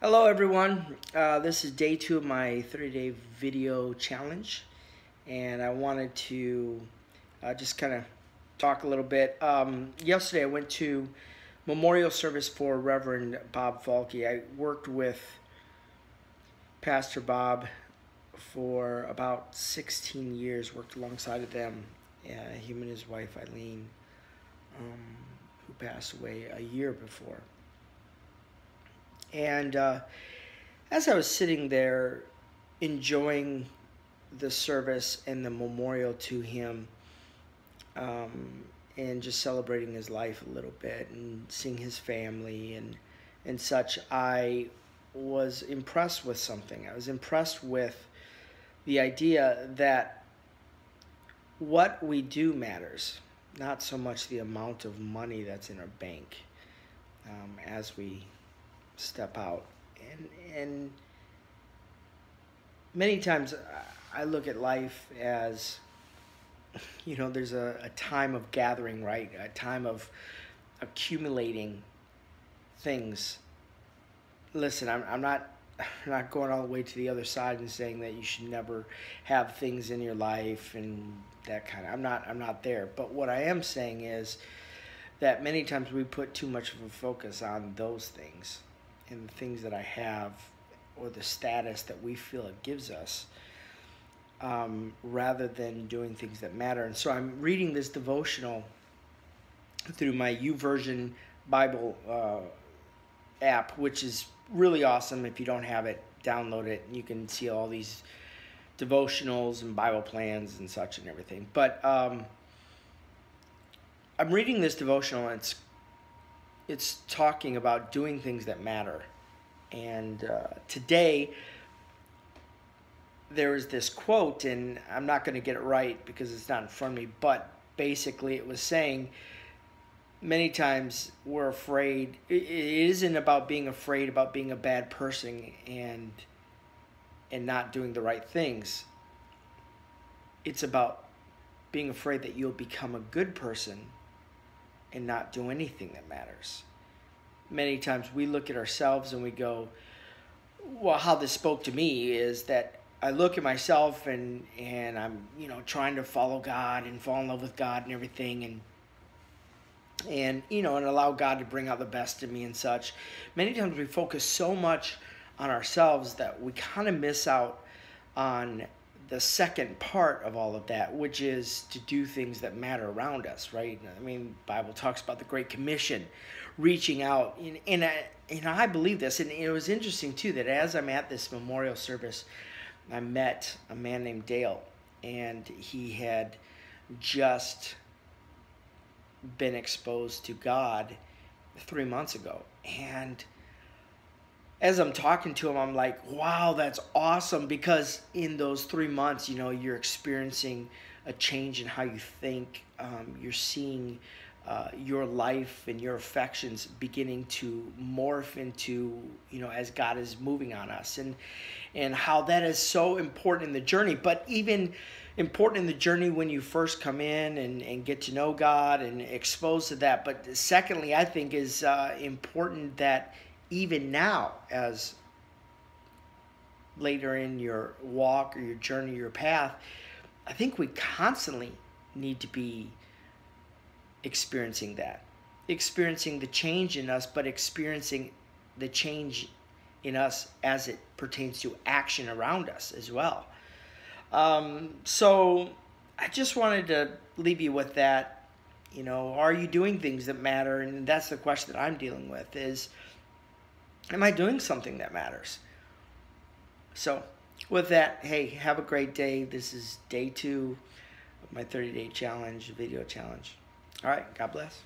Hello everyone, this is day 2 of my 30-day video challenge, and I wanted to just kind of talk a little bit. Yesterday I went to memorial service for Reverend Bob Falke. I worked with Pastor Bob for about 16 years, worked alongside of them, him and his wife Eileen, who passed away a year before. And as I was sitting there enjoying the service and the memorial to him, and just celebrating his life a little bit and seeing his family and such, I was impressed with something. I was impressed with the idea that what we do matters, not so much the amount of money that's in our bank as we step out. And many times I look at life as, there's a time of gathering, right? A time of accumulating things. Listen, I'm not going all the way to the other side and saying that you should never have things in your life and that kind of, I'm not there. But what I am saying is that many times we put too much of a focus on those things and the things that I have or the status that we feel it gives us, rather than doing things that matter. And so I'm reading this devotional through my YouVersion Bible app, which is really awesome. If you don't have it, download it. You can see all these devotionals and Bible plans and such and everything. But I'm reading this devotional, and it's talking about doing things that matter. And today there is this quote, and I'm not going to get it right because it's not in front of me, but basically it was saying many times we're afraid. It isn't about being afraid about being a bad person and not doing the right things. It's about being afraid that you'll become a good person and not do anything that matters. Many times we look at ourselves and we go, well, how this spoke to me is that I look at myself and I'm, trying to follow God and fall in love with God and everything, and allow God to bring out the best in me and such. Many times we focus so much on ourselves that we kind of miss out on the second part of all of that, which is to do things that matter around us, right? I mean, the Bible talks about the Great Commission, reaching out, and I believe this. And it was interesting too that as I'm at this memorial service, I met a man named Dale, and he had just been exposed to God 3 months ago. And as I'm talking to him, I'm like, wow, that's awesome, because in those 3 months, you're experiencing a change in how you think. You're seeing your life and your affections beginning to morph into, as God is moving on us, and how that is so important in the journey. But even important in the journey when you first come in and get to know God and exposed to that. But secondly, I think is important that even now, as later in your walk or your journey, your path, I think we constantly need to be experiencing the change in us, but experiencing the change in us as it pertains to action around us as well. So I just wanted to leave you with that. Are you doing things that matter? And that's the question that I'm dealing with is, am I doing something that matters? So with that, hey, have a great day. This is day 2 of my 30-day challenge, video challenge. All right, God bless.